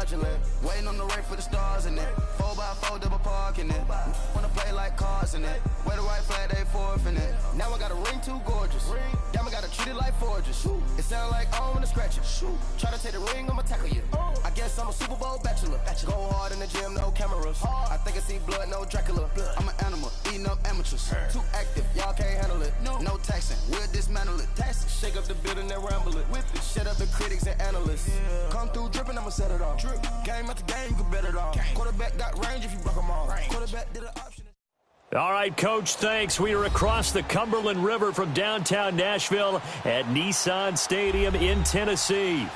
fraudulent. Waiting on the rain for the stars in it. 4x4 double parking it. Wanna play like cars in it. Wear the white flag, they forfeit it. Now I got a ring too gorgeous. Damn, I gotta treat it like forges. It sound like I wanna scratch it. Try to take the ring, I'ma tackle you. I guess I'm a Super Bowl bachelor. Go hard in the gym, no cameras. I think I see blood, no Dracula. I'm an animal, eating up amateurs. Too active, y'all can't handle it. No taxing, we'll dismantle it. Shake up the building and ramble it. Shut up the critics and analysts. Come through dripping, I'ma set it off. Game after game, you can bet it off. Quarterback got range if you block them all. Quarterback did an option. All right, Coach, thanks. We are across the Cumberland River from downtown Nashville at Nissan Stadium in Tennessee.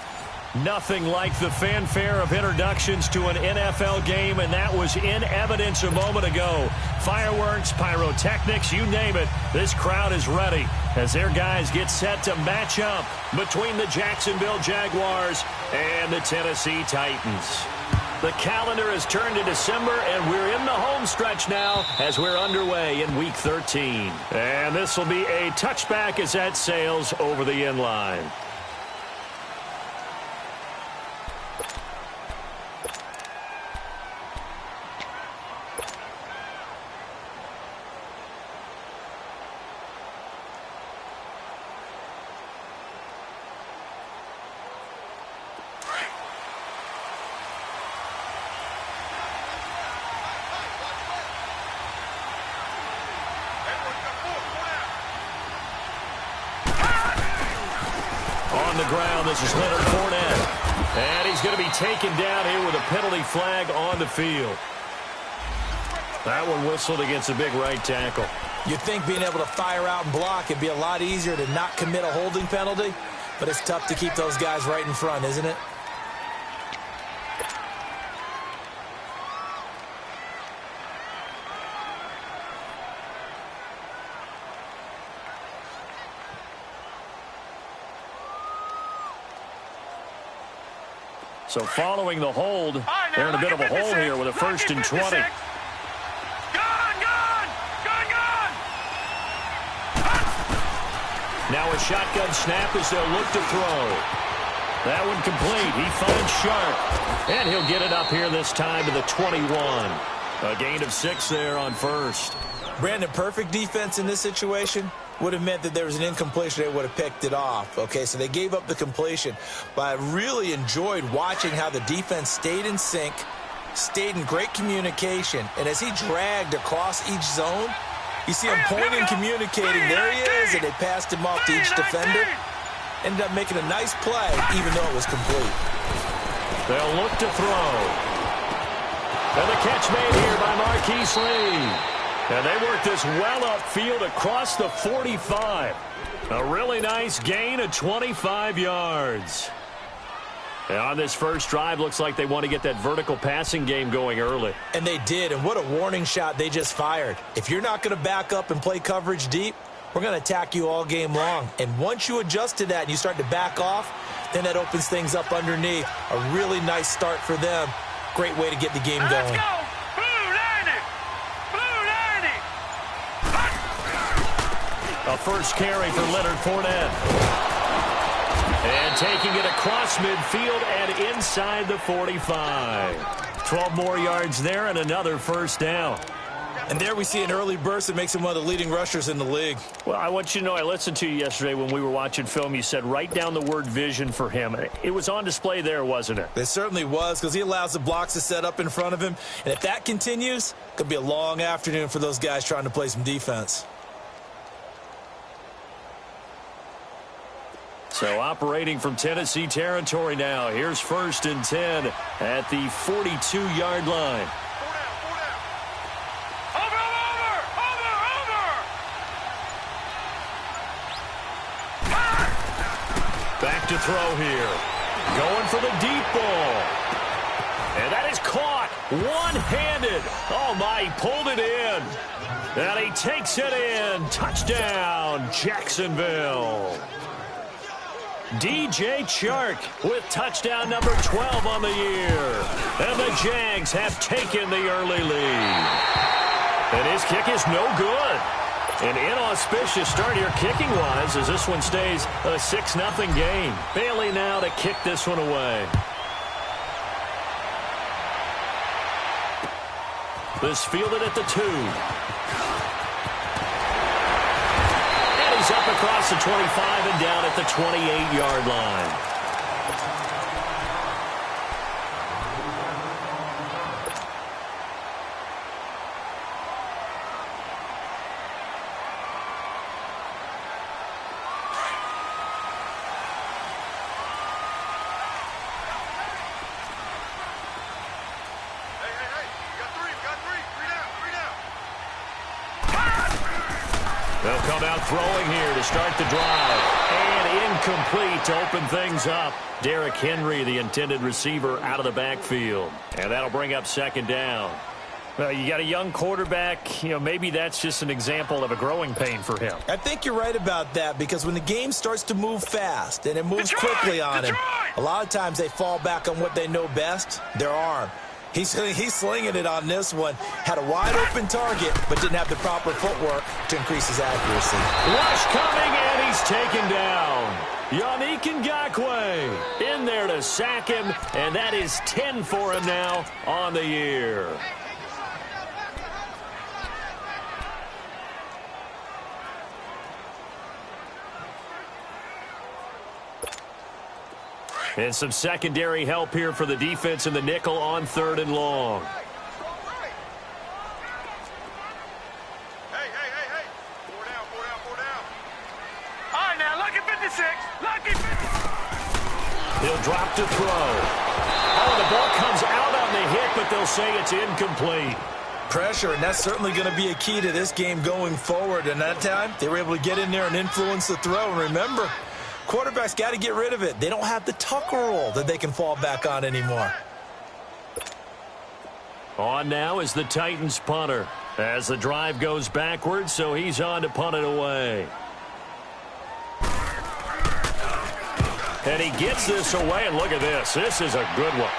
Nothing like the fanfare of introductions to an NFL game, and that was in evidence a moment ago. Fireworks, pyrotechnics, you name it. This crowd is ready as their guys get set to match up between the Jacksonville Jaguars and the Tennessee Titans. The calendar has turned to December, and we're in the home stretch now as we're underway in Week 13. And this will be a touchback as that sails over the end line. This is Leonard Fournette, and he's going to be taken down here with a penalty flag on the field. That one whistled against a big right tackle. You'd think being able to fire out and block would be a lot easier to not commit a holding penalty, but it's tough to keep those guys right in front, isn't it? So following the hold, they're in a bit of a hole here with a 1st and 20. Now a shotgun snap as they'll look to throw. That one complete. He finds Sharp. And he'll get it up here this time to the 21. A gain of 6 there on 1st. Brandon, perfect defense in this situation would have meant that there was an incompletion. They would have picked it off. Okay, so they gave up the completion. But I really enjoyed watching how the defense stayed in sync, stayed in great communication. And as he dragged across each zone, you see him pointing, communicating. There he is, and they passed him off to each defender. Ended up making a nice play, even though it was complete. They'll look to throw. And the catch made here by Marquise Lee. And they work this well upfield across the 45. A really nice gain of 25 yards. And on this first drive, looks like they want to get that vertical passing game going early. And they did, and what a warning shot they just fired. If you're not going to back up and play coverage deep, we're going to attack you all game long. And once you adjust to that and you start to back off, then that opens things up underneath. A really nice start for them. Great way to get the game going. Let's go! A first carry for Leonard Fournette. And taking it across midfield and inside the 45. 12 more yards there and another first down. And there we see an early burst that makes him one of the leading rushers in the league. Well, I want you to know, I listened to you yesterday when we were watching film. You said write down the word vision for him. It was on display there, wasn't it? It certainly was, because he allows the blocks to set up in front of him. And if that continues, it could be a long afternoon for those guys trying to play some defense. So operating from Tennessee territory now. Here's 1st and 10 at the 42-yard line. Back to throw here. Going for the deep ball. And that is caught one-handed. Oh, my, he pulled it in. And he takes it in. Touchdown, Jacksonville. DJ Chark with touchdown number 12 on the year. And the Jags have taken the early lead. And his kick is no good. An inauspicious start here kicking-wise as this one stays a 6-0 game. Bailey now to kick this one away. This fielded at the 2. And he's up across the 25 and down at the 28-yard line. They'll come out throwing here to start the drive. And incomplete to open things up. Derrick Henry, the intended receiver, out of the backfield. And that'll bring up second down. Well, you got a young quarterback. Maybe that's just an example of a growing pain for him. I think you're right about that, because when the game starts to move fast and it moves quickly on him, a lot of times they fall back on what they know best, their arm. He's slinging it on this one. Had a wide-open target, but didn't have the proper footwork to increase his accuracy. Rush coming, and he's taken down. Yannick Ngakoue in there to sack him, and that is 10 for him now on the year. And some secondary help here for the defense in the nickel on 3rd and long. Hey. 4 down. All right, now, lucky 56. Lucky 56. He'll drop to throw. Oh, the ball comes out on the hit, but they'll say it's incomplete. Pressure, and that's certainly going to be a key to this game going forward. And that time, they were able to get in there and influence the throw. And remember, quarterbacks got to get rid of it. They don't have the tucker roll that they can fall back on anymore. On now is the Titans punter as the drive goes backwards, so he's on to punt it away. And he gets this away, and look at this. This is a good one.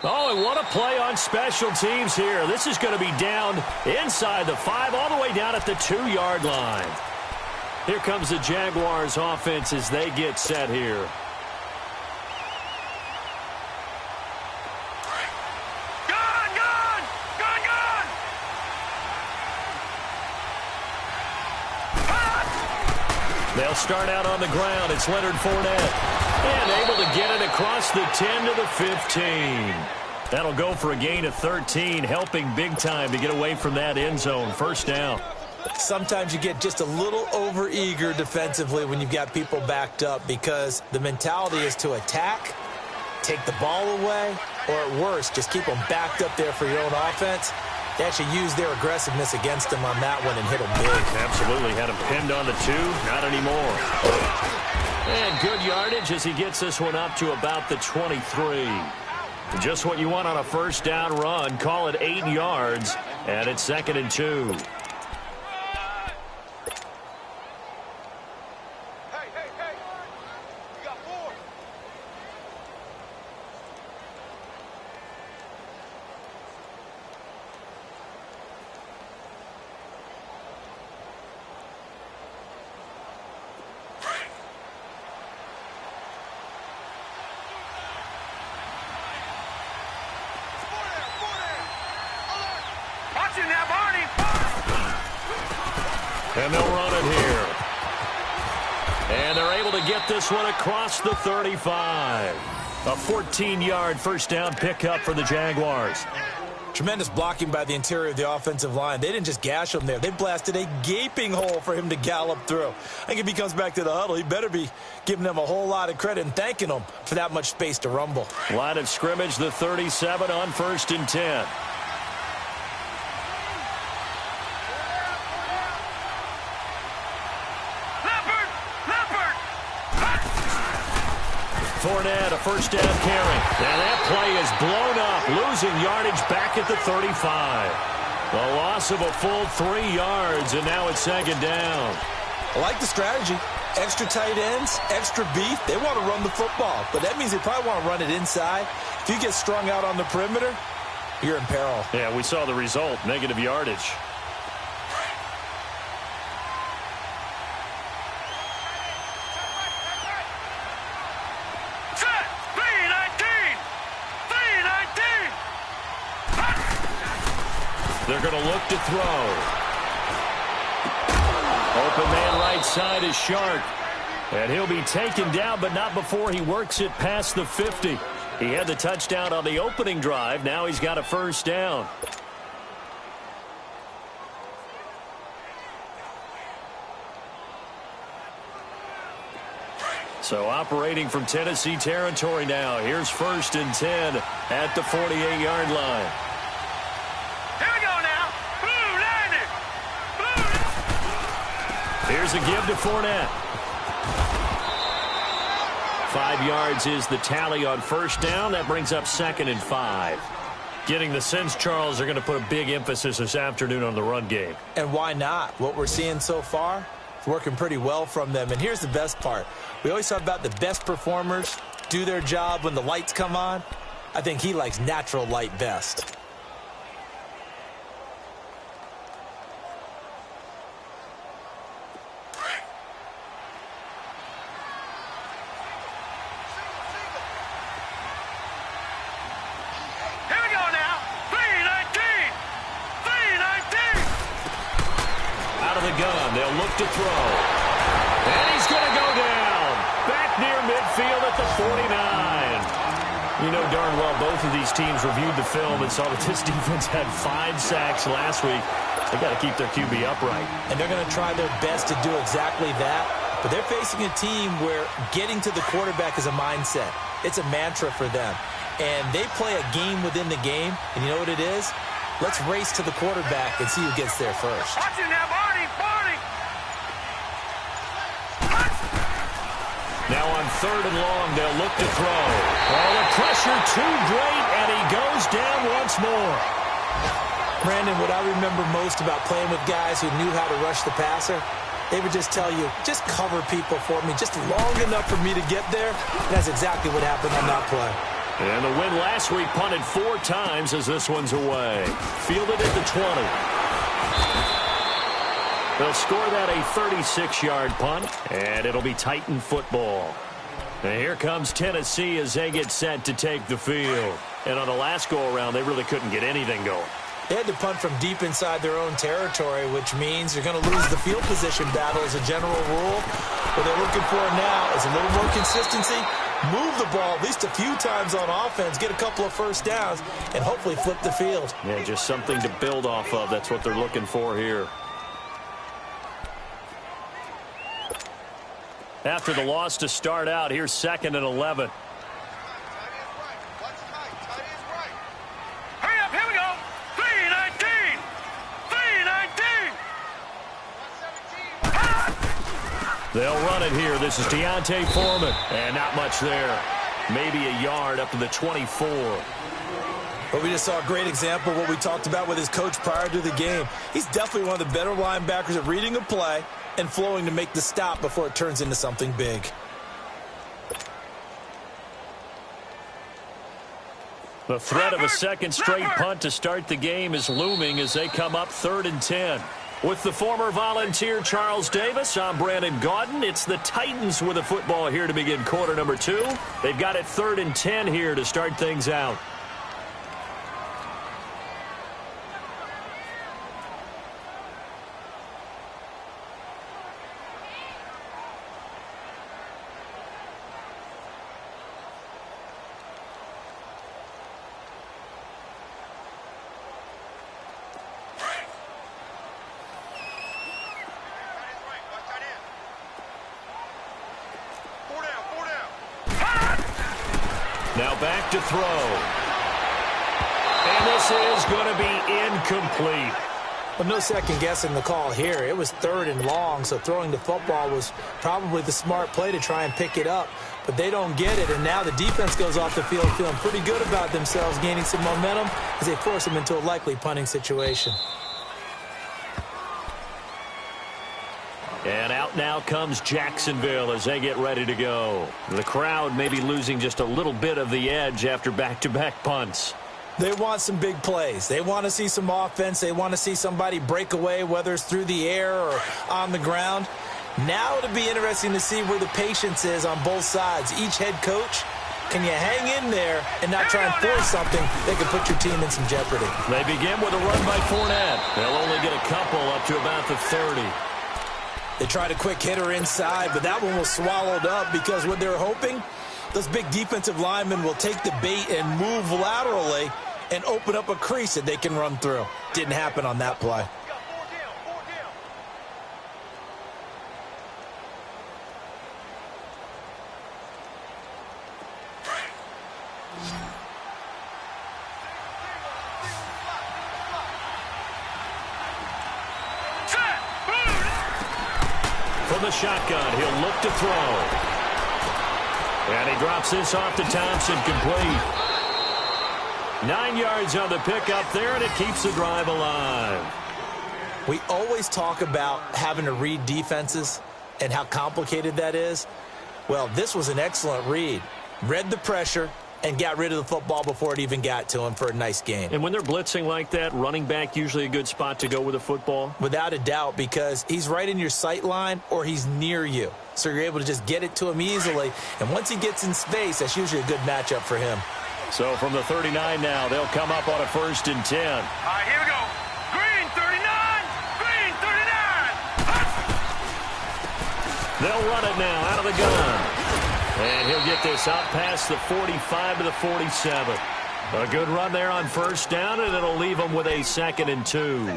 Oh, and what a play on special teams here. This is going to be down inside the 5, all the way down at the 2-yard line. Here comes the Jaguars offense as they get set here. They'll start out on the ground. It's Leonard Fournette. And able to get it across the 10 to the 15. That'll go for a gain of 13, helping big time to get away from that end zone. First down. Sometimes you get just a little over-eager defensively when you've got people backed up, because the mentality is to attack, take the ball away, or at worst, just keep them backed up there for your own offense. They actually used their aggressiveness against him on that one and hit him big. Absolutely. Had him pinned on the 2. Not anymore. And good yardage as he gets this one up to about the 23. Just what you want on a first down run. Call it 8 yards. And it's 2nd and 2. And they'll run it here. And they're able to get this one across the 35. A 14-yard first down pickup for the Jaguars. Tremendous blocking by the interior of the offensive line. They didn't just gash him there. They blasted a gaping hole for him to gallop through. I think if he comes back to the huddle, he better be giving them a whole lot of credit and thanking them for that much space to rumble. Line of scrimmage, the 37 on 1st and 10. Fournette, a first down carry. And that play is blown up, losing yardage back at the 35. A loss of a full 3 yards, and now it's 2nd down. I like the strategy. Extra tight ends, extra beef. They want to run the football, but that means they probably want to run it inside. If you get strung out on the perimeter, you're in peril. Yeah, we saw the result, negative yardage. They're going to look to throw. Open man right side is Shark. And he'll be taken down, but not before he works it past the 50. He had the touchdown on the opening drive. Now he's got a first down. So operating from Tennessee territory now. Here's 1st and 10 at the 48-yard line. Here we go now. Blue landed. Blue. Here's a give to Fournette. 5 yards is the tally on first down. That brings up 2nd and 5. Getting the sense, Charles, are going to put a big emphasis this afternoon on the run game. And why not? What we're seeing so far, it's working pretty well from them. And here's the best part. We always talk about the best performers do their job when the lights come on. I think he likes natural light best. They'll look to throw. And he's going to go down. Back near midfield at the 49. You know darn well both of these teams reviewed the film and saw that this defense had 5 sacks last week. They got to keep their QB upright. And they're going to try their best to do exactly that. But they're facing a team where getting to the quarterback is a mindset. It's a mantra for them. And they play a game within the game. And you know what it is? Let's race to the quarterback and see who gets there first. Watch it now, Barney. Now on 3rd and long, they'll look to throw. Oh, the pressure too great, and he goes down once more. Brandon, what I remember most about playing with guys who knew how to rush the passer, they would just tell you, just cover people for me, just long enough for me to get there. And that's exactly what happened on that play. And the win last week punted 4 times as this one's away. Fielded at the 20. They'll score that a 36-yard punt, and it'll be Titan football. And here comes Tennessee as they get set to take the field. And on the last go-around, they really couldn't get anything going. They had to punt from deep inside their own territory, which means you're going to lose the field position battle as a general rule. What they're looking for now is a little more consistency, move the ball at least a few times on offense, get a couple of first downs, and hopefully flip the field. Yeah, just something to build off of. That's what they're looking for here. After the loss to start out, here's 2nd and 11. Hurry up, here we go. 319. 319. They'll run it here. This is Deontay Foreman. And not much there. Maybe a yard up to the 24. But we just saw a great example of what we talked about with his coach prior to the game. He's definitely one of the better linebackers at reading a play and flowing to make the stop before it turns into something big. The threat of a second straight punt to start the game is looming as they come up 3rd and 10. With the former Volunteer Charles Davis, I'm Brandon Gaudin. It's the Titans with the football here to begin quarter number 2. They've got it 3rd and 10 here to start things out. Now back to throw. And this is going to be incomplete. Well, no second guessing the call here. It was 3rd and long, so throwing the football was probably the smart play to try and pick it up. But they don't get it, and now the defense goes off the field feeling pretty good about themselves, gaining some momentum as they force them into a likely punting situation. And out now comes Jacksonville as they get ready to go. The crowd may be losing just a little bit of the edge after back-to-back punts. They want some big plays. They want to see some offense. They want to see somebody break away, whether it's through the air or on the ground. Now it'll be interesting to see where the patience is on both sides. Each head coach Can you hang in there and not try and force something that could put your team in some jeopardy? They begin with a run by Fournette. They'll only get a couple up to about the 30. They tried a quick hitter inside, but that one was swallowed up because what they're hoping, those big defensive linemen will take the bait and move laterally and open up a crease that they can run through. Didn't happen on that play. From the shotgun, he'll look to throw. And he drops this off to Thompson, complete. 9 yards on the pickup there, and it keeps the drive alive. We always talk about having to read defenses and how complicated that is. Well, this was an excellent read. Read the pressure and got rid of the football before it even got to him for a nice gain. And when they're blitzing like that, running back usually a good spot to go with the football? Without a doubt, because he's right in your sight line or he's near you. So you're able to just get it to him easily. And once he gets in space, that's usually a good matchup for him. So from the 39 now, they'll come up on a 1st and 10. All right, here we go. Green 39. Green 39. They'll run it now out of the gun. And he'll get this up past the 45 to the 47. A good run there on 1st down, and it'll leave them with a 2nd and 2.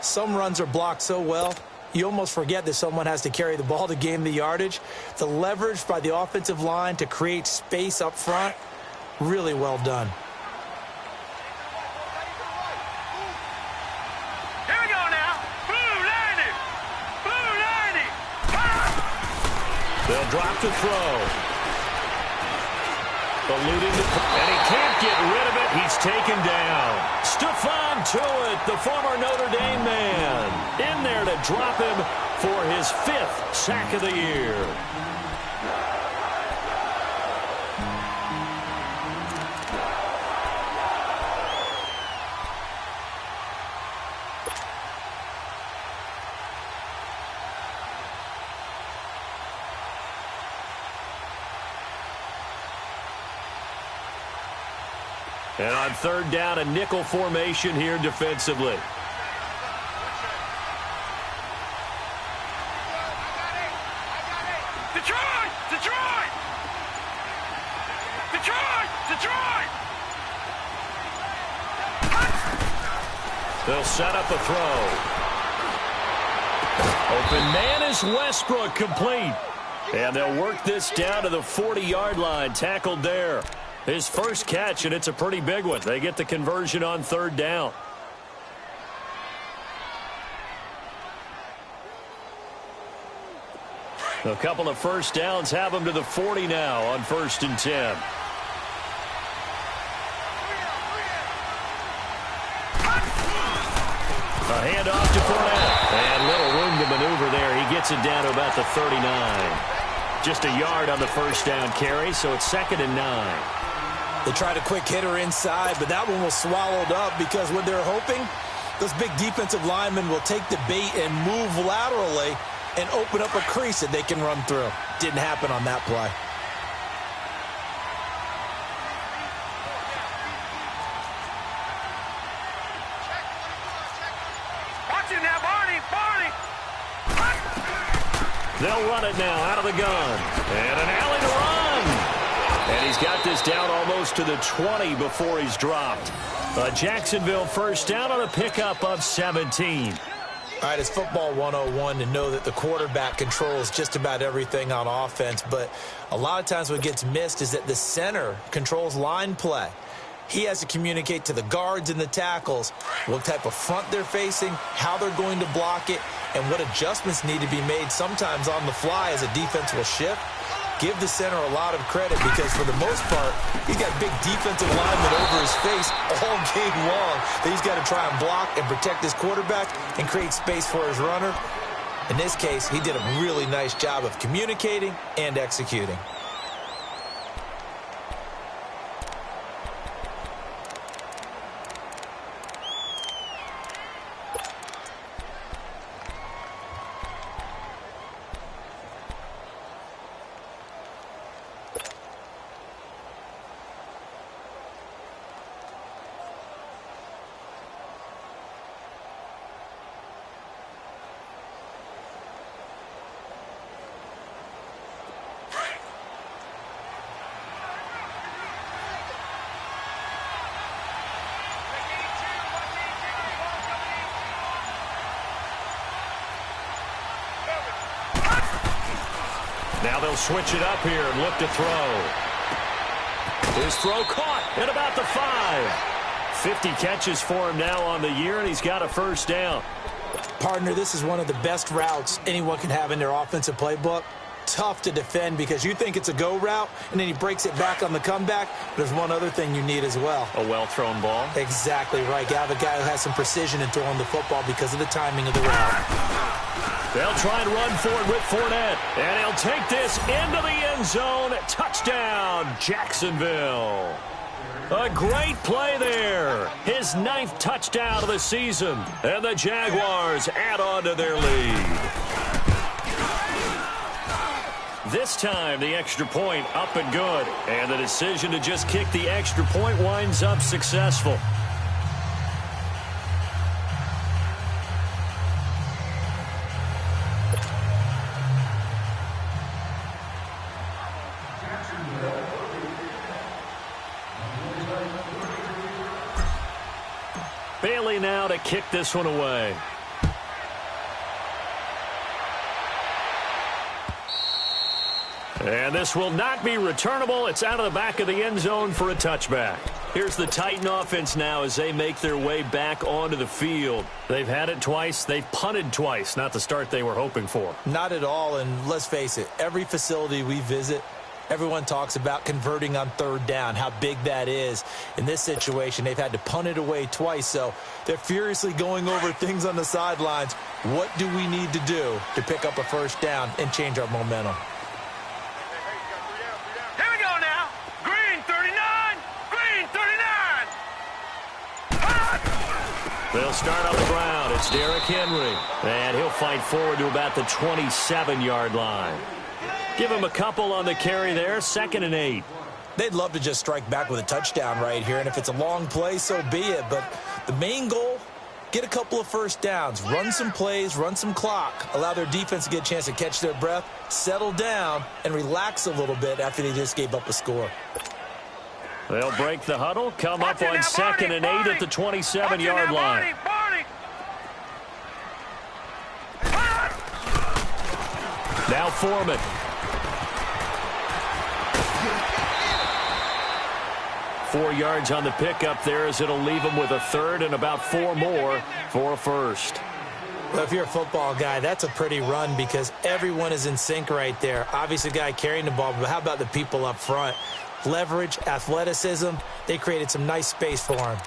Some runs are blocked so well, you almost forget that someone has to carry the ball to gain the yardage. The leverage by the offensive line to create space up front, really well done. Here we go now. Blue 90. Blue 90. They'll drop to throw. Alluding to, and he can't get rid of it. He's taken down. Stephon Tuitt, the former Notre Dame man, in there to drop him for his 5th sack of the year. And on 3rd down, a nickel formation here defensively. Detroit! Detroit! Detroit! Detroit! They'll set up a throw. Open man is Westbrook, complete. And they'll work this down to the 40-yard line, tackled there. His first catch, and it's a pretty big one. They get the conversion on 3rd down. A couple of 1st downs have them to the 40 now on 1st and 10. A handoff to Fournette. And little room to maneuver there. He gets it down to about the 39. Just a yard on the 1st down carry, so it's 2nd and 9. They tried a quick hitter inside, but that one was swallowed up because what they're hoping, those big defensive linemen will take the bait and move laterally and open up a crease that they can run through. Didn't happen on that play. Watch it now, Barney! Barney! They'll run it now out of the gun. And an alley to run. And he's got this down almost to the 20 before he's dropped. A Jacksonville 1st down on a pickup of 17. All right, it's football 101 to know that the quarterback controls just about everything on offense, but a lot of times what gets missed is that the center controls line play. He has to communicate to the guards and the tackles what type of front they're facing, how they're going to block it, and what adjustments need to be made sometimes on the fly as a defense will shift. Give the center a lot of credit because for the most part, he's got big defensive linemen over his face all game long that he's got to try and block and protect his quarterback and create space for his runner. In this case, he did a really nice job of communicating and executing. Now they'll switch it up here and look to throw. His throw caught at about the 5. 50 catches for him now on the year, and he's got a first down. Partner, this is one of the best routes anyone can have in their offensive playbook. Tough to defend because you think it's a go route, and then he breaks it back on the comeback. There's one other thing you need as well. A well-thrown ball. Exactly right. You have a guy who has some precision in throwing the football because of the timing of the route. They'll try and run for it with Fournette. And he'll take this into the end zone. Touchdown, Jacksonville. A great play there. His 9th touchdown of the season. And the Jaguars add on to their lead. This time, the extra point up and good. And the decision to just kick the extra point winds up successful. Bailey now to kick this one away. And this will not be returnable. It's out of the back of the end zone for a touchback. Here's the Titan offense now as they make their way back onto the field. They've had it twice. They've punted twice. Not the start they were hoping for. Not at all, and let's face it, every facility we visit, everyone talks about converting on 3rd down, how big that is. In this situation, they've had to punt it away twice, so they're furiously going over things on the sidelines. What do we need to do to pick up a first down and change our momentum? Here we go now. Green 39. Green 39. They'll start on the ground. It's Derrick Henry. And he'll fight forward to about the 27-yard line. Give him a couple on the carry there. 2nd and 8. They'd love to just strike back with a touchdown right here, and if it's a long play, so be it. But the main goal, get a couple of first downs, run some plays, run some clock, allow their defense to get a chance to catch their breath, settle down, and relax a little bit after they just gave up a score. They'll break the huddle, come up on 2nd and 8 at the 27-yard line. Now Foreman. Four yards on the pickup there as it'll leave him with a 3rd and about 4 more for a first. Well, if you're a football guy, that's a pretty run because everyone is in sync right there. Obviously, the guy carrying the ball, but how about the people up front? Leverage, athleticism, they created some nice space for him.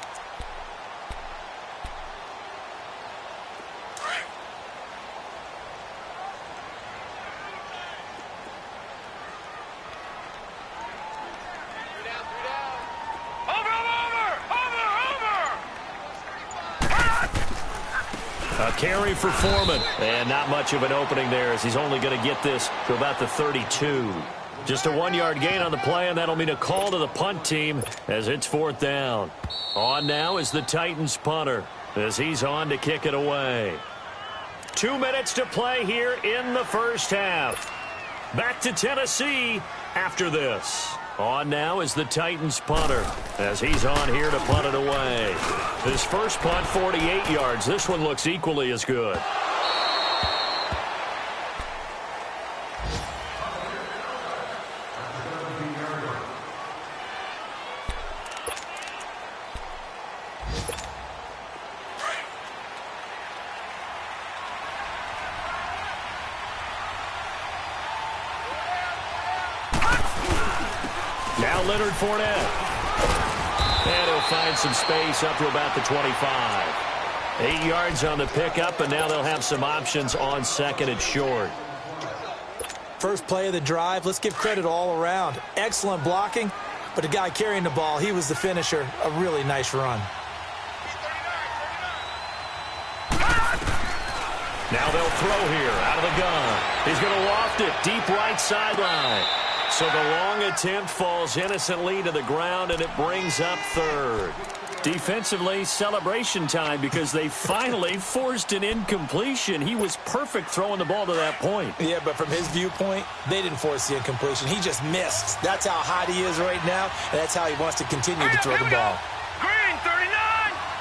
A carry for Foreman. And not much of an opening there as he's only going to get this to about the 32. Just a 1-yard gain on the play, and that'll mean a call to the punt team as it's 4th down. On now is the Titans punter as he's on to kick it away. 2 minutes to play here in the first half. Back to Tennessee after this. On now is the Titans punter as he's on here to punt it away. His first punt, 48 yards. This one looks equally as good. Now Leonard Fournette. And he'll find some space up to about the 25. 8 yards on the pickup, and now they'll have some options on 2nd and short. First play of the drive, let's give credit all around. Excellent blocking, but the guy carrying the ball, he was the finisher. A really nice run. Now they'll throw here out of the gun. He's going to loft it deep right sideline. So the long attempt falls innocently to the ground, and it brings up 3rd. Defensively, celebration time because they finally forced an incompletion. He was perfect throwing the ball to that point. Yeah, but from his viewpoint, they didn't force the incompletion. He just missed. That's how hot he is right now, and that's how he wants to continue to throw the ball. Green 39.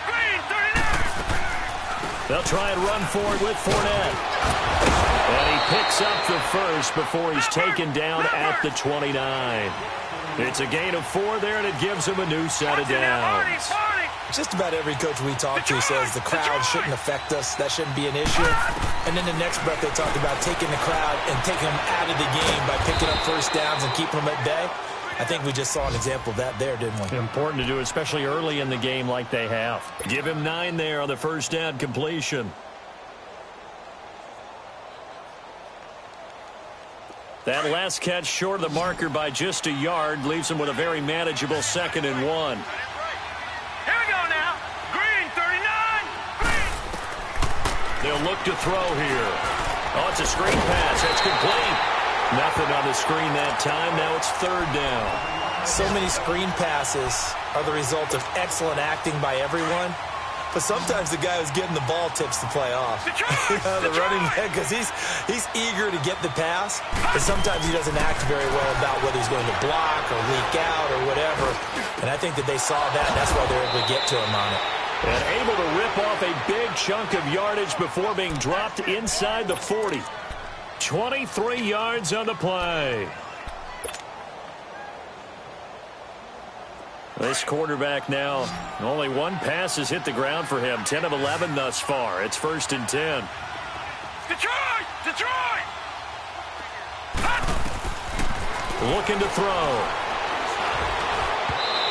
Green 39. They'll try and run forward with Fournette. And he picks up the first before he's taken down at the 29. It's a gain of 4 there, and it gives him a new set of downs. Just about every coach we talk to says the crowd shouldn't affect us. That shouldn't be an issue. And then the next breath they talk about taking the crowd and taking them out of the game by picking up first downs and keeping them at bay. I think we just saw an example of that there, didn't we? Important to do, especially early in the game like they have. Give him 9 there on the first down completion. That last catch short of the marker by just a yard leaves him with a very manageable 2nd and 1. Here we go now. Green, 39. Green. They'll look to throw here. Oh, it's a screen pass. That's complete. Nothing on the screen that time. Now it's 3rd down. So many screen passes are the result of excellent acting by everyone. But sometimes the guy who's getting the ball tips the play off. The running back, because he's eager to get the pass, but sometimes he doesn't act very well about whether he's going to block or leak out or whatever. And I think that they saw that, and that's why they're able to get to him on it. And able to rip off a big chunk of yardage before being dropped inside the 40. 23 yards on the play. This quarterback now, only 1 pass has hit the ground for him. 10 of 11 thus far. It's 1st and 10. Detroit! Detroit! Looking to throw.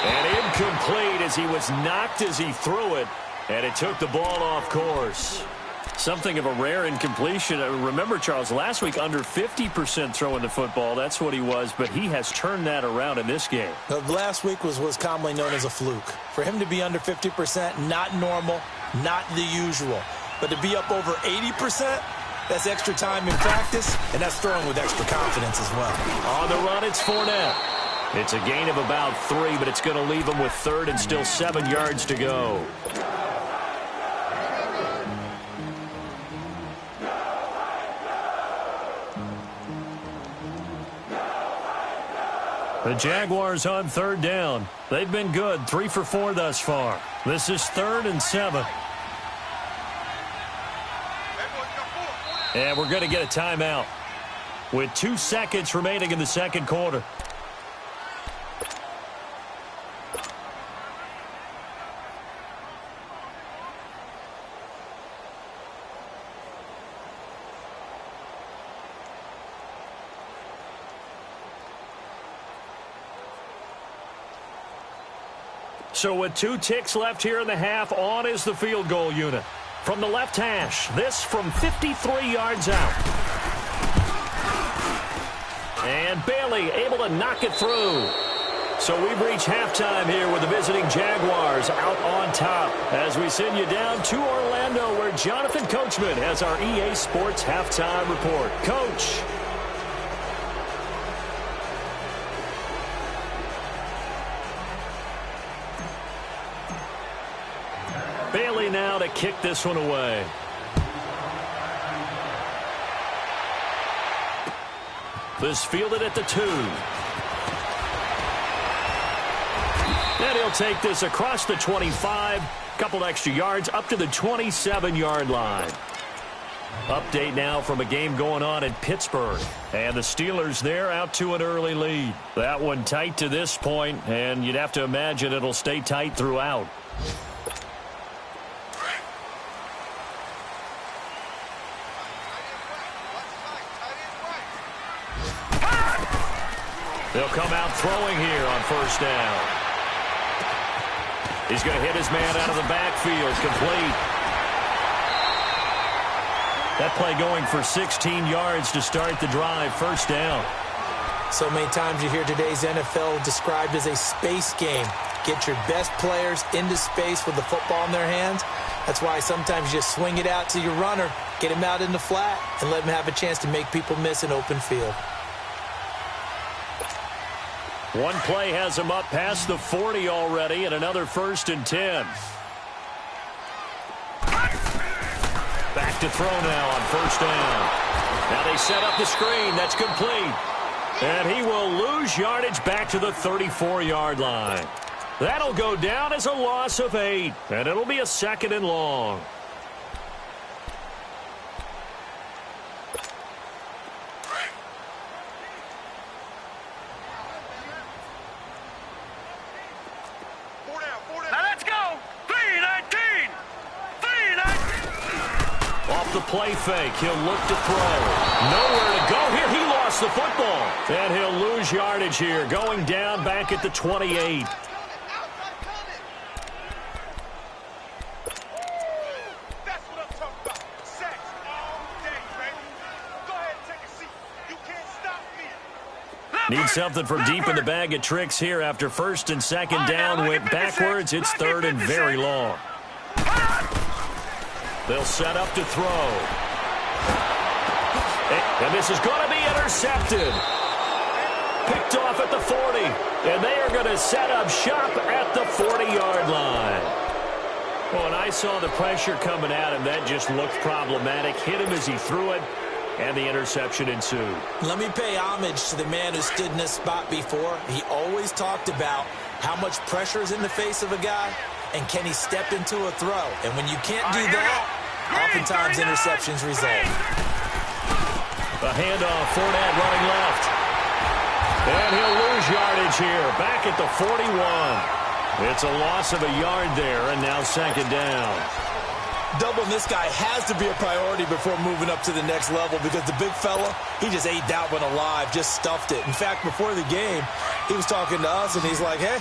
And incomplete as he was knocked as he threw it. And it took the ball off course. Something of a rare incompletion. Remember, Charles, last week under 50% throwing the football. That's what he was, but he has turned that around in this game. Last week was commonly known as a fluke. For him to be under 50%, not normal, not the usual. But to be up over 80%, that's extra time in practice, and that's throwing with extra confidence as well. On the run, it's Fournette. It's a gain of about 3, but it's going to leave him with 3rd and still 7 yards to go. The Jaguars on 3rd down. They've been good, 3 for 4 thus far. This is 3rd and 7. And we're going to get a timeout with 2 seconds remaining in the 2nd quarter. So with 2 ticks left here in the half, on is the field goal unit. From the left hash, this from 53 yards out. And Bailey able to knock it through. So we've reached halftime here with the visiting Jaguars out on top as we send you down to Orlando where Jonathan Coachman has our EA Sports halftime report. Coach. Bailey now to kick this one away. This fielded at the 2. And he'll take this across the 25. Couple extra yards up to the 27-yard line. Update now from a game going on in Pittsburgh. And the Steelers there out to an early lead. That one tight to this point, and you'd have to imagine it'll stay tight throughout. They'll come out throwing here on 1st down. He's going to hit his man out of the backfield. Complete. That play going for 16 yards to start the drive. 1st down. So many times you hear today's NFL described as a space game. Get your best players into space with the football in their hands. That's why sometimes you just swing it out to your runner, get him out in the flat, and let him have a chance to make people miss an open field. One play has him up past the 40 already, and another 1st and 10. Back to throw now on 1st down. Now they set up the screen. That's complete. And he will lose yardage back to the 34-yard line. That'll go down as a loss of 8, and it'll be a 2nd and long. Now let's go. 3-19. 3-19. Off the play fake, he'll look to throw. Nowhere to go here. He lost the football. And he'll lose yardage here, going down back at the 28. Need something from deep in the bag of tricks here after first and second down went backwards. It's third and very long. They'll set up to throw. And this is going to be intercepted. Picked off at the 40. And they are going to set up shop at the 40-yard line. Well, when I saw the pressure coming at him, that just looked problematic. Hit him as he threw it. And the interception ensued. Let me pay homage to the man who stood in this spot before. He always talked about how much pressure is in the face of a guy, and can he step into a throw. And when you can't do that, oftentimes interceptions result. A handoff, Fournette running left. And he'll lose yardage here, back at the 41. It's a loss of a yard there, and now second down. Doubling this guy has to be a priority before moving up to the next level, because the big fella, he just ate that one alive, just stuffed it. In fact, before the game, he was talking to us, and he's like, hey,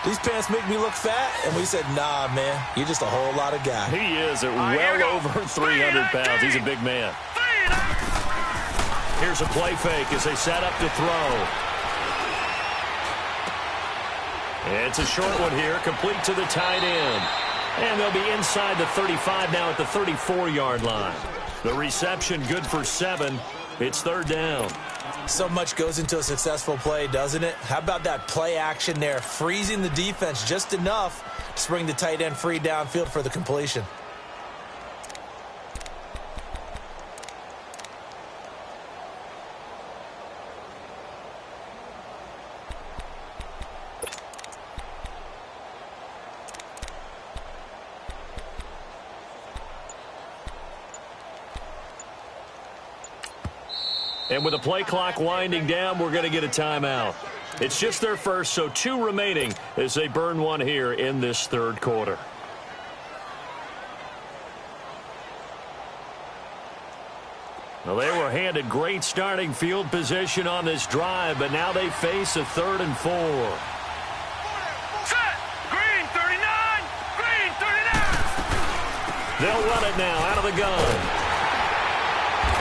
these pants make me look fat. And we said, nah, man, you're just a whole lot of guy. He is at well over 300 pounds. He's a big man. Here's a play fake as they set up to throw. It's a short one here, complete to the tight end. And they'll be inside the 35 now at the 34-yard line. The reception good for 7. It's third down. So much goes into a successful play, doesn't it? How about that play action there, freezing the defense just enough to bring the tight end free downfield for the completion. And with the play clock winding down, we're going to get a timeout. It's just their first, so 2 remaining as they burn one here in this third quarter. Well, they were handed great starting field position on this drive, but now they face a 3rd and 4. Set. Green 39. Green 39. They'll run it now out of the gun.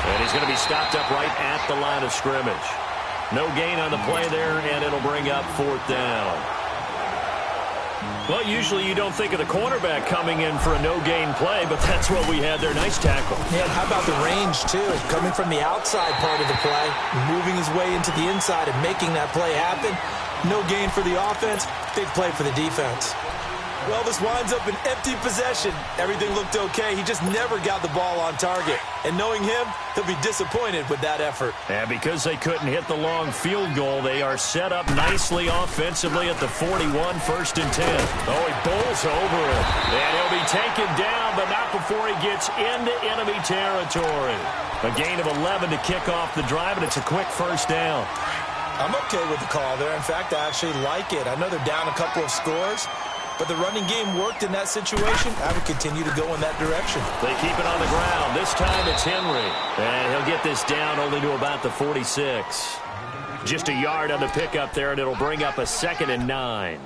And he's going to be stopped up right at the line of scrimmage. No gain on the play there, and it'll bring up 4th down. Well, usually you don't think of the cornerback coming in for a no-gain play, but that's what we had there. Nice tackle. Yeah, how about the range, too? Coming from the outside part of the play, moving his way into the inside and making that play happen. No gain for the offense, big play for the defense. Well, this winds up an empty possession. Everything looked okay. He just never got the ball on target. And knowing him, he'll be disappointed with that effort. And because they couldn't hit the long field goal, they are set up nicely offensively at the 41, 1st and 10. Oh, he bowls over it. And he'll be taken down, but not before he gets into enemy territory. A gain of 11 to kick off the drive, and it's a quick 1st down. I'm okay with the call there. In fact, I actually like it. I know they're down a couple of scores, but the running game worked in that situation. I would continue to go in that direction. They keep it on the ground. This time it's Henry. And he'll get this down only to about the 46. Just a yard on the pickup there, and it'll bring up a 2nd and 9.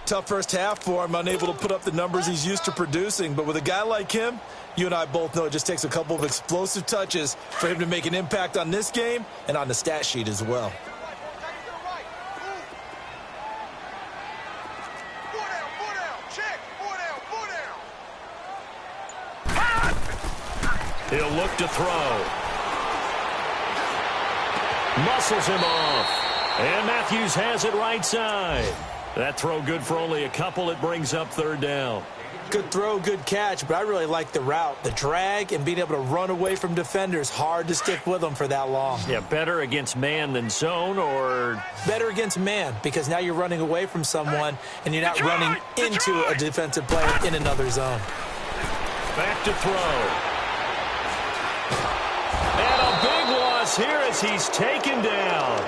Tough first half for him, unable to put up the numbers he's used to producing. But with a guy like him, you and I both know it just takes a couple of explosive touches for him to make an impact on this game and on the stat sheet as well. He'll look to throw. Muscles him off. And Matthews has it right side. That throw good for only a couple. It brings up 3rd down. Good throw, good catch, but I really like the route. The drag and being able to run away from defenders. Hard to stick with them for that long. Yeah, better against man than zone, or? Better against man, because now you're running away from someone and you're not running into a defensive player in another zone. Back to throw. And a big loss here as he's taken down.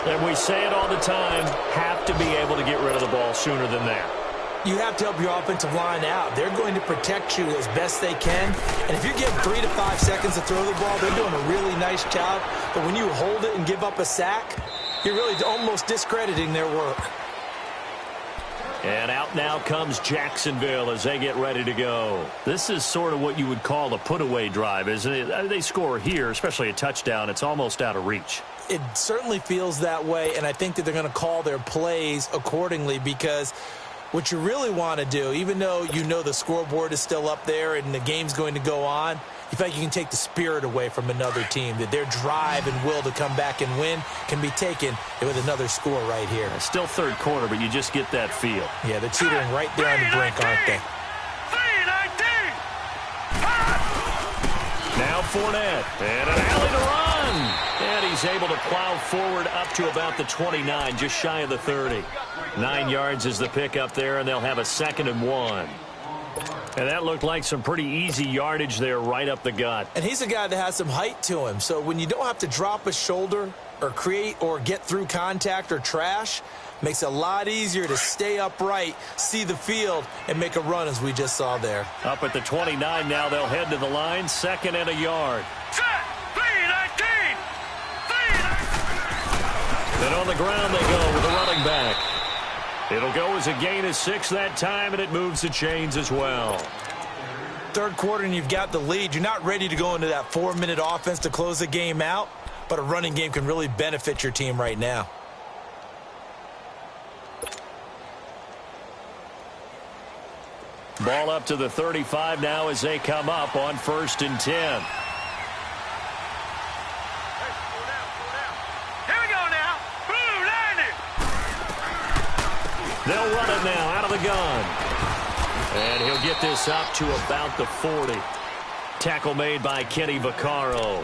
And we say it all the time, have to be able to get rid of the ball sooner than that. You have to help your offensive line out. They're going to protect you as best they can. And if you give 3 to 5 seconds to throw the ball, they're doing a really nice job. But when you hold it and give up a sack, you're really almost discrediting their work. And out now comes Jacksonville as they get ready to go. This is sort of what you would call a put-away drive, isn't it? They score here, especially a touchdown. It's almost out of reach. It certainly feels that way, and I think that they're going to call their plays accordingly, because what you really want to do, even though you know the scoreboard is still up there and the game's going to go on, you feel like you can take the spirit away from another team, that their drive and will to come back and win can be taken with another score right here. It's still third quarter, but you just get that feel. Yeah, they're teetering right there on the brink, aren't they? Now Fournette, and an alley to run. And he's able to plow forward up to about the 29, just shy of the 30. 9 yards is the pickup there, and they'll have a 2nd and 1. And that looked like some pretty easy yardage there right up the gut. And he's a guy that has some height to him. So when you don't have to drop a shoulder or create or get through contact or trash, makes it a lot easier to stay upright, see the field, and make a run as we just saw there. Up at the 29 now, they'll head to the line, 2nd and a yard. Set, 3-19. Then on the ground they go with the running back. It'll go as a gain of 6 that time, and it moves the chains as well. Third quarter and you've got the lead. You're not ready to go into that 4-minute offense to close the game out, but a running game can really benefit your team right now. Ball up to the 35 now as they come up on 1st and 10. They'll run it now out of the gun. And he'll get this up to about the 40. Tackle made by Kenny Vaccaro.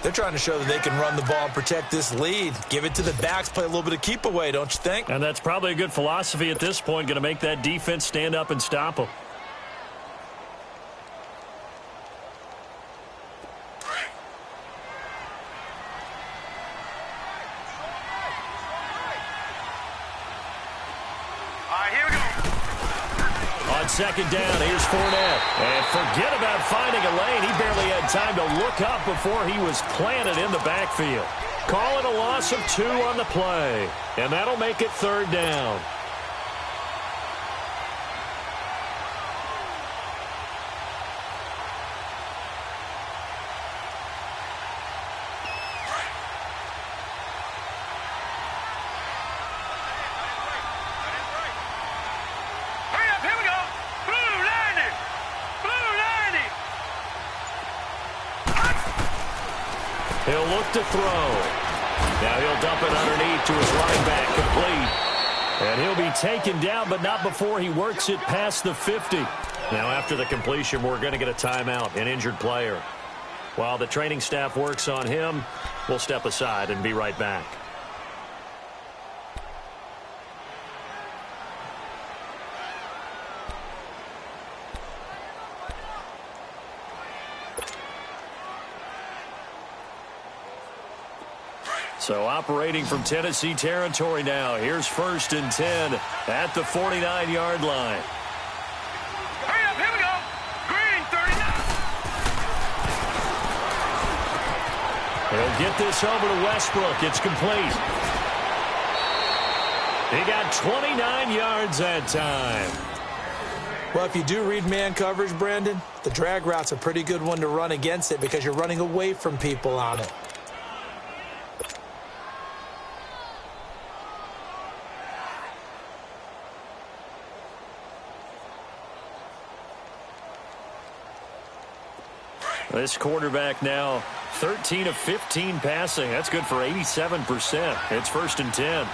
They're trying to show that they can run the ball and protect this lead. Give it to the backs, play a little bit of keep away, don't you think? And that's probably a good philosophy at this point, going to make that defense stand up and stop them. On 2nd down, here's Fournette. And forget about finding a lane. He barely had time to look up before he was planted in the backfield. Call it a loss of 2 on the play. And that'll make it 3rd down. He'll look to throw. Now he'll dump it underneath to his running back, complete. And he'll be taken down, but not before he works it past the 50. Now after the completion, we're going to get a timeout, an injured player. While the training staff works on him, we'll step aside and be right back. So operating from Tennessee territory now. Here's 1st and 10 at the 49-yard line. Hurry up, here we go. Green, 39. He'll get this over to Westbrook. It's complete. He got 29 yards that time. Well, if you do read man coverage, Brandon, the drag route's a pretty good one to run against it because you're running away from people on it. This quarterback now 13 of 15 passing. That's good for 87%. It's 1st and 10.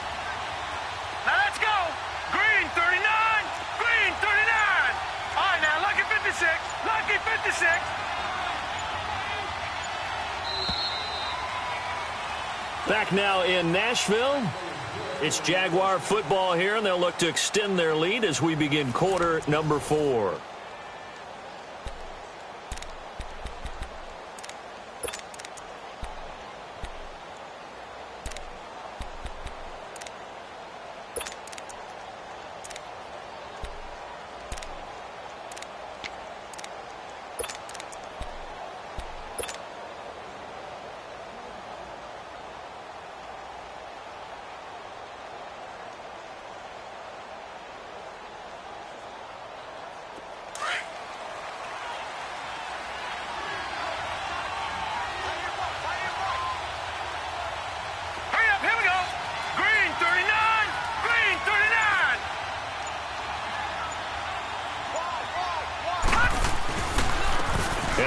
Now let's go. Green, 39. Green, 39. All right, now, lucky 56. Lucky 56. Back now in Nashville. It's Jaguar football here, and they'll look to extend their lead as we begin quarter number 4.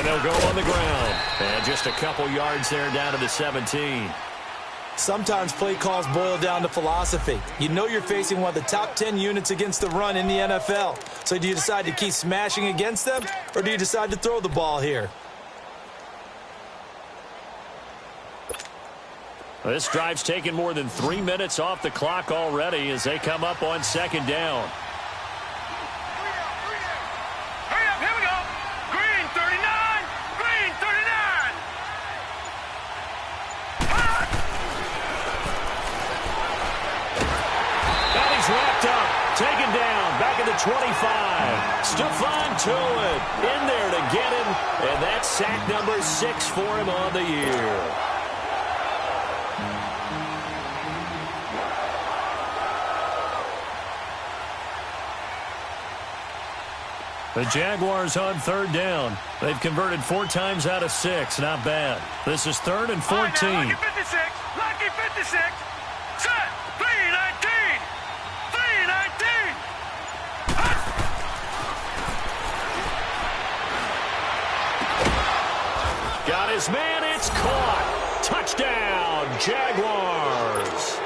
And they'll go on the ground. And just a couple yards there down to the 17. Sometimes play calls boil down to philosophy. You know you're facing one of the top 10 units against the run in the NFL. So do you decide to keep smashing against them, or do you decide to throw the ball here? This drive's taken more than 3 minutes off the clock already as they come up on second down. Hurry up, here we go. Green 39, green 39. And he's wrapped up, taken down, back at the 25. Stephon Tuitt in there to get him, and that's sack number 6 for him on the year. The Jaguars on third down. They've converted 4 times out of 6. Not bad. This is 3rd and 14. Lucky 56. Lucky 56. Set. 319. 319. Got his man. It's caught. Touchdown, Jaguars.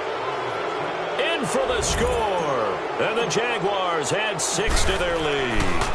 In for the score. And the Jaguars add 6 to their lead.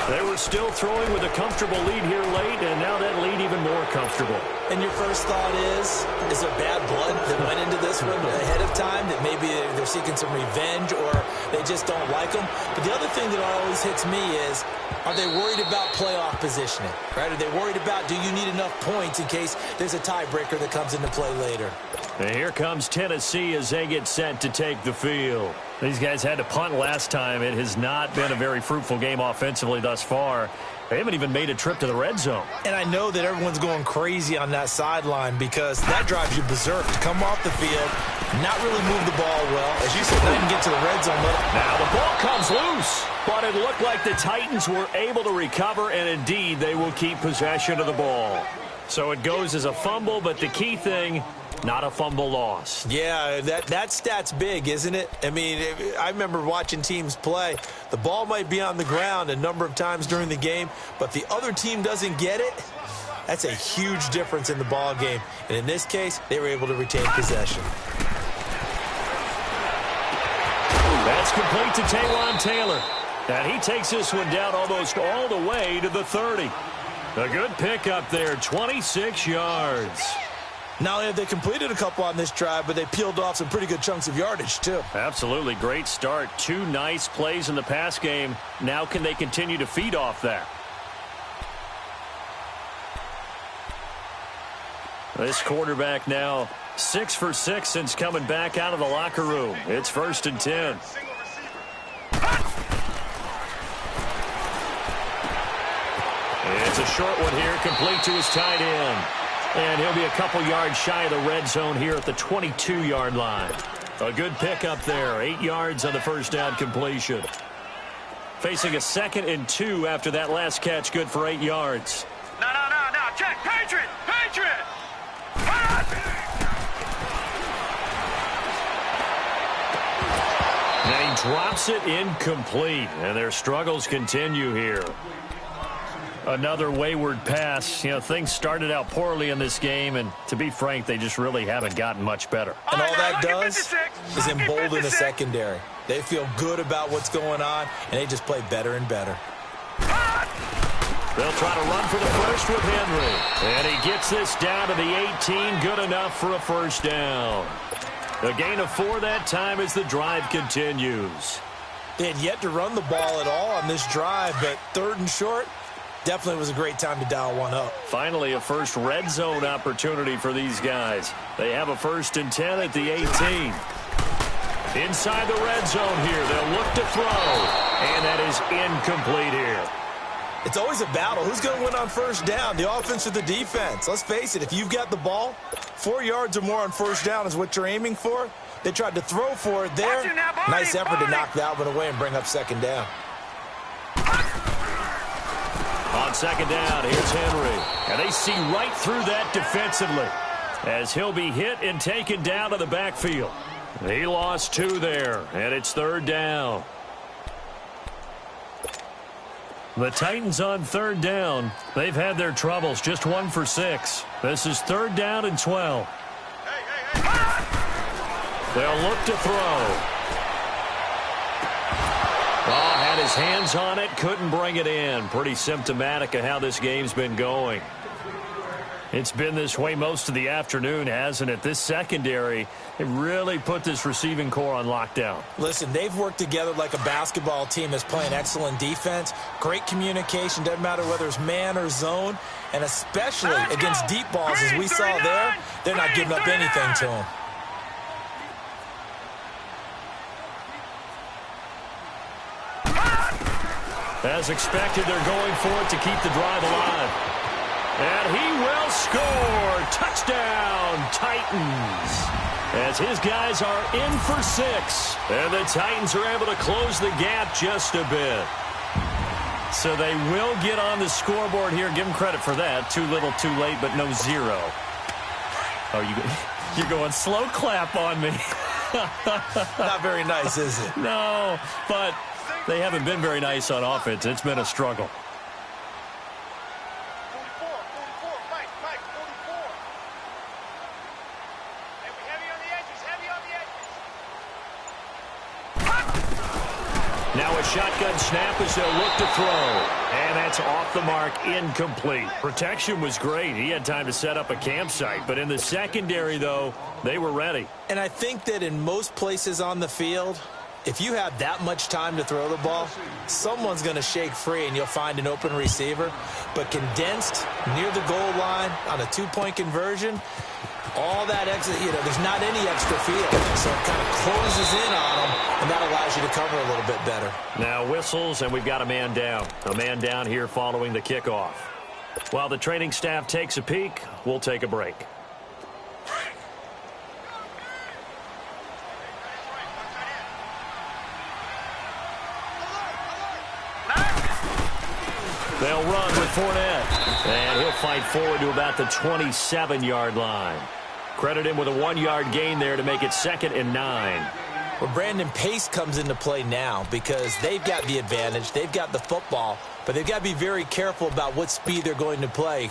They were still throwing with a comfortable lead here late, and now that lead even more comfortable. And your first thought is there bad blood that went into this one ahead of time, that maybe they're seeking some revenge or they just don't like them? But the other thing that always hits me is, are they worried about playoff positioning? Right? Are they worried about, do you need enough points in case there's a tiebreaker that comes into play later? And here comes Tennessee as they get set to take the field. These guys had to punt last time. It has not been a very fruitful game offensively thus far. They haven't even made a trip to the red zone. And I know that everyone's going crazy on that sideline because that drives you berserk to come off the field, not really move the ball well. As you said, not even get to the red zone. Now the ball comes loose, but it looked like the Titans were able to recover, and indeed they will keep possession of the ball. So it goes as a fumble, but the key thing, not a fumble loss. Yeah, that stat's big, isn't it? I mean, I remember watching teams play. The ball might be on the ground a number of times during the game, but the other team doesn't get it. That's a huge difference in the ball game. And in this case, they were able to retain possession. That's complete to Taywan Taylor. And he takes this one down almost all the way to the 30. A good pickup there, 26 yards. Not only have they completed a couple on this drive, but they peeled off some pretty good chunks of yardage, too. Absolutely. Great start. 2 nice plays in the pass game. Now can they continue to feed off that? This quarterback now 6 for 6 since coming back out of the locker room. It's 1st and 10. It's a short one here, complete to his tight end. And he'll be a couple yards shy of the red zone here at the 22-yard line. A good pickup there, 8 yards on the first down completion. Facing a 2nd and 2 after that last catch, good for 8 yards. No, check, Patriot, Patriot. And he drops it incomplete, and their struggles continue here. Another wayward pass. You know, things started out poorly in this game, and to be frank, they just really haven't gotten much better. And all that does is embolden the secondary. They feel good about what's going on, and they just play better and better. They'll try to run for the first with Henry. And he gets this down to the 18. Good enough for a first down. A gain of 4 that time as the drive continues. They had yet to run the ball at all on this drive, but 3rd and short, definitely was a great time to dial one up. Finally, a first red zone opportunity for these guys. They have a 1st and 10 at the 18. Inside the red zone here, they'll look to throw. And that is incomplete here. It's always a battle. Who's going to win on first down, the offense or the defense? Let's face it, if you've got the ball, 4 yards or more on first down is what you're aiming for. They tried to throw for it there. Nice effort to knock that one away and bring up 2nd down. On 2nd down, here's Henry. And they see right through that defensively as he'll be hit and taken down to the backfield. He lost 2 there, and it's 3rd down. The Titans on third down. They've had their troubles, just 1 for 6. This is 3rd down and 12. They'll look to throw. Oh, had his hands on it, couldn't bring it in. Pretty symptomatic of how this game's been going. It's been this way most of the afternoon, hasn't it? This secondary, it really put this receiving core on lockdown. Listen, they've worked together like a basketball team that's playing excellent defense. Great communication, doesn't matter whether it's man or zone. And especially against deep balls, as we saw there, they're not giving up anything to them. As expected, they're going for it to keep the drive alive. And he will score. Touchdown, Titans. As his guys are in for 6. And the Titans are able to close the gap just a bit. So they will get on the scoreboard here. Give them credit for that. Too little, too late, but no 0. Oh, you're going slow clap on me. Not very nice, is it? No, but they haven't been very nice on offense. It's been a struggle. Now a shotgun snap as they'll look to throw. And that's off the mark, incomplete. Protection was great. He had time to set up a campsite. But in the secondary, though, they were ready. And I think that in most places on the field, if you have that much time to throw the ball, someone's going to shake free and you'll find an open receiver. But condensed near the goal line on a 2-point conversion, all that exit, there's not any extra field. So it kind of closes in on them, and that allows you to cover a little bit better. Now whistles, and we've got a man down. A man down here following the kickoff. While the training staff takes a peek, we'll take a break. They'll run with Fournette. And he'll fight forward to about the 27-yard line. Credit him with a 1-yard gain there to make it 2nd and 9. Well, Brandon, pace comes into play now because they've got the advantage. They've got the football, but they've got to be very careful about what speed they're going to play.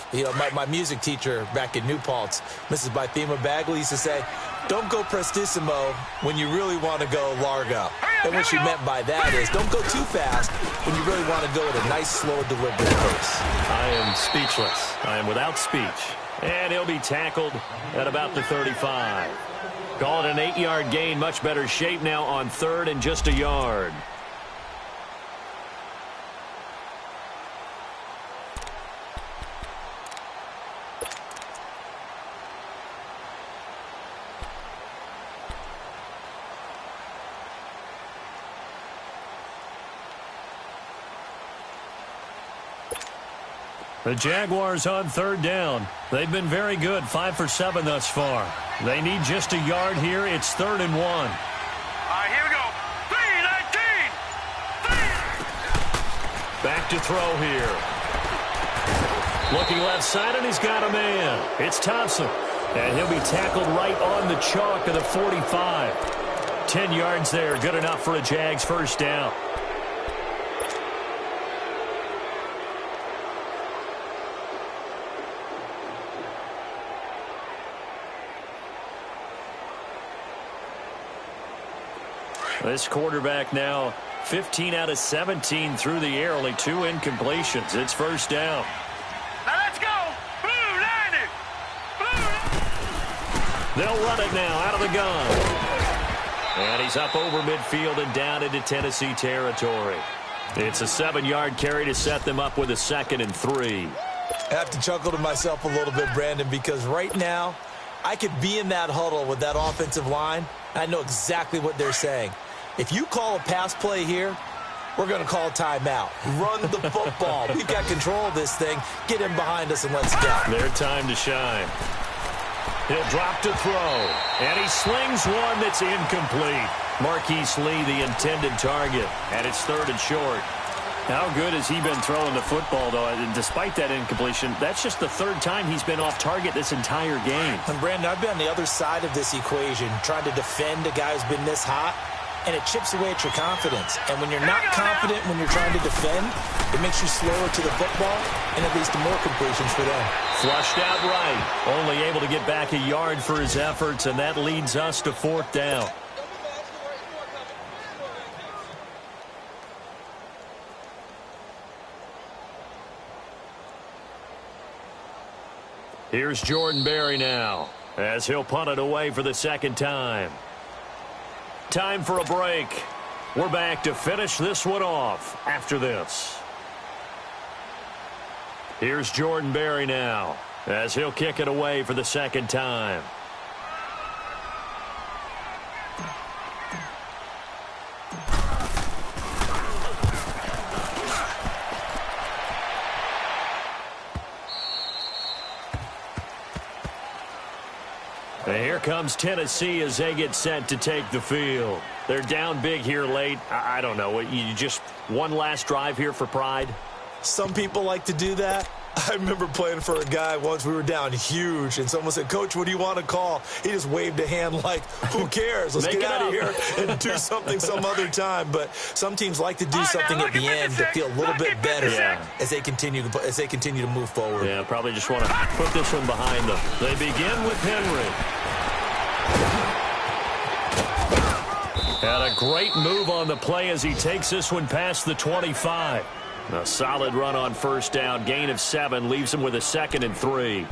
My music teacher back in New Paltz, Mrs. Bythema Bagley, used to say, don't go prestissimo when you really want to go largo. And what she meant by that is don't go too fast when you really want to go at a nice, slow, deliberate pace. I am speechless. I am without speech. And he'll be tackled at about the 35. Call it an 8-yard gain. Much better shape now on 3rd and just a yard. The Jaguars on 3rd down. They've been very good, 5 for 7 thus far. They need just a yard here. It's 3rd and 1. All right, here we go. 3-19. Back to throw here. Looking left side, and he's got a man. It's Thompson. And he'll be tackled right on the chalk of the 45. 10 yards there, good enough for a Jags first down. This quarterback now 15 out of 17 through the air, only 2 incompletions. It's first down. Now let's go. Blue 90. Blue. They'll run it now out of the gun. And he's up over midfield and down into Tennessee territory. It's a 7-yard carry to set them up with a 2nd and 3. I have to chuckle to myself a little bit, Brandon, because right now I could be in that huddle with that offensive line. I know exactly what they're saying. If you call a pass play here, we're going to call a timeout. Run the football. We've got control of this thing. Get him behind us and let's go. Their time to shine. He'll drop to throw. And he slings one that's incomplete. Marquise Lee, the intended target. And it's 3rd and short. How good has he been throwing the football, though? And despite that incompletion, that's just the 3rd time he's been off target this entire game. And, Brandon, I've been on the other side of this equation, trying to defend a guy who's been this hot. and it chips away at your confidence. And when you're not confident when you're trying to defend, it makes you slower to the football, and it leads to more completions for them. Flushed out right. Only able to get back a yard for his efforts, and that leads us to 4th down. Here's Jordan Berry now, as he'll punt it away for the 2nd time. Time for a break. We're back to finish this one off after this. Here's Jordan Berry now, as he'll kick it away for the 2nd time. And here comes Tennessee as they get set to take the field. They're down big here late. I don't know. You just one last drive here for pride? Some people like to do that. I remember playing for a guy once. We were down huge, and someone said, "Coach, what do you want to call?" He just waved a hand like, who cares? Let's get out of here and do something some other time. But some teams like to do something at the end to feel a little bit better as they continue to move forward. Yeah, probably just want to put this one behind them. They begin with Henry. Had a great move on the play as he takes this one past the 25. A solid run on 1st down. Gain of 7 leaves him with a 2nd and 3.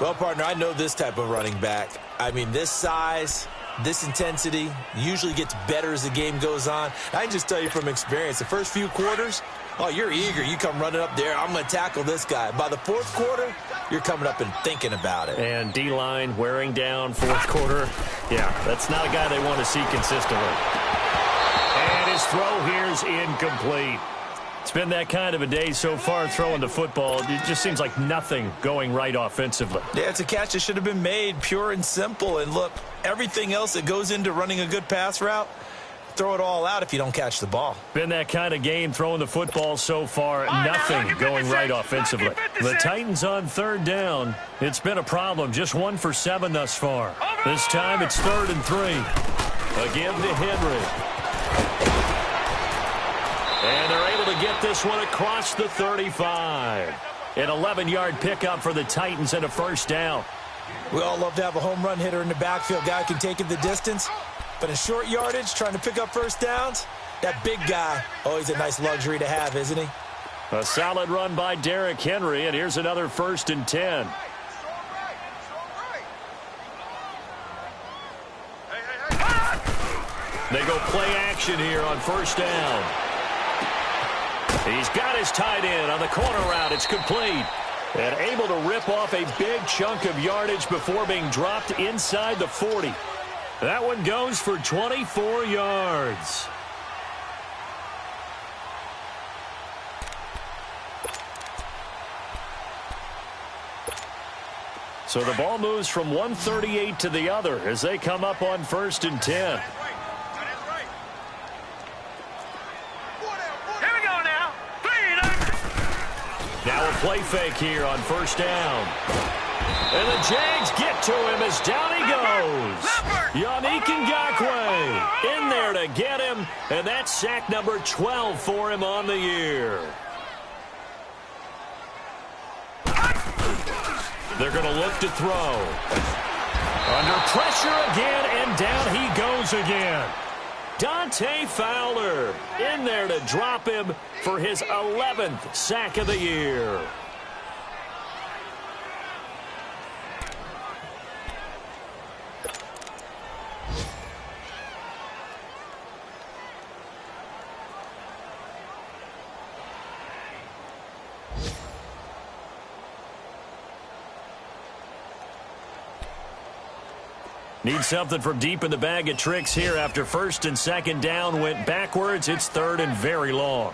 Well, partner, I know this type of running back. I mean, this size, this intensity usually gets better as the game goes on. I can just tell you from experience, the first few quarters, oh, you're eager. You come running up there. I'm going to tackle this guy. By the 4th quarter, you're coming up and thinking about it. And D-line wearing down 4th quarter. Yeah, that's not a guy they want to see consistently. And his throw here's incomplete. It's been that kind of a day so far throwing the football. It just seems like nothing going right offensively. Yeah, it's a catch that should have been made, pure and simple. And look, everything else that goes into running a good pass route, throw it all out if you don't catch the ball. Been that kind of game throwing the football so far. Nothing going right offensively. The Titans on 3rd down. It's been a problem. Just 1 for 7 thus far. This time it's 3rd and 3. Again to Henry. And they're able to get this one across the 35. An 11-yard pickup for the Titans and a 1st down. We all love to have a home run hitter in the backfield. Guy can take it the distance. But in short yardage, trying to pick up 1st downs, that big guy, always a nice luxury to have, isn't he? A solid run by Derrick Henry, and here's another 1st and 10. They go play action here on 1st down. He's got his tight end on the corner route. It's complete. And able to rip off a big chunk of yardage before being dropped inside the 40. That one goes for 24 yards. So the ball moves from 138 to the other as they come up on 1st and 10. Now a play fake here on 1st down. And the Jags get to him as down he goes. Yannick Ngakoue in there to get him, and that's sack number 12 for him on the year. They're going to look to throw. Under pressure again, and down he goes again. Dante Fowler in there to drop him for his 11th sack of the year. Need something from deep in the bag of tricks here after 1st and 2nd down went backwards. It's 3rd and very long.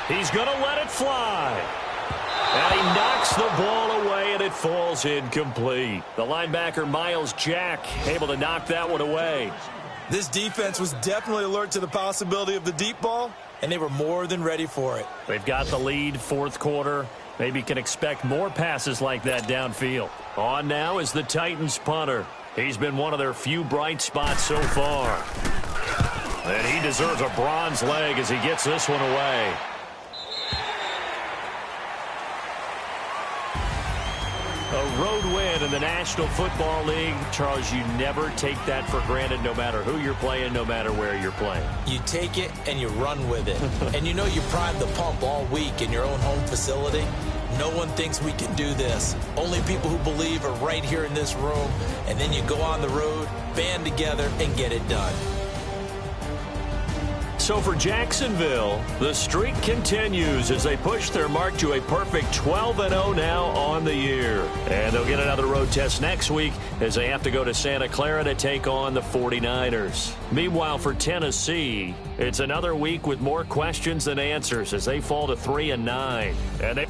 He's going to let it fly. And he knocks the ball away, and it falls incomplete. The linebacker, Miles Jack, able to knock that one away. This defense was definitely alert to the possibility of the deep ball, and they were more than ready for it. They've got the lead, 4th quarter. Maybe can expect more passes like that downfield. On now is the Titans punter. He's been one of their few bright spots so far. And he deserves a bronze leg as he gets this one away. A road win in the National Football League. Charles, you never take that for granted no matter who you're playing, no matter where you're playing. You take it and you run with it. And you know you primed the pump all week in your own home facility. No one thinks we can do this. Only people who believe are right here in this room. And then you go on the road, band together, and get it done. So for Jacksonville, the streak continues as they push their mark to a perfect 12-0 now on the year. And they'll get another road test next week as they have to go to Santa Clara to take on the 49ers. Meanwhile, for Tennessee, it's another week with more questions than answers as they fall to 3-9. And they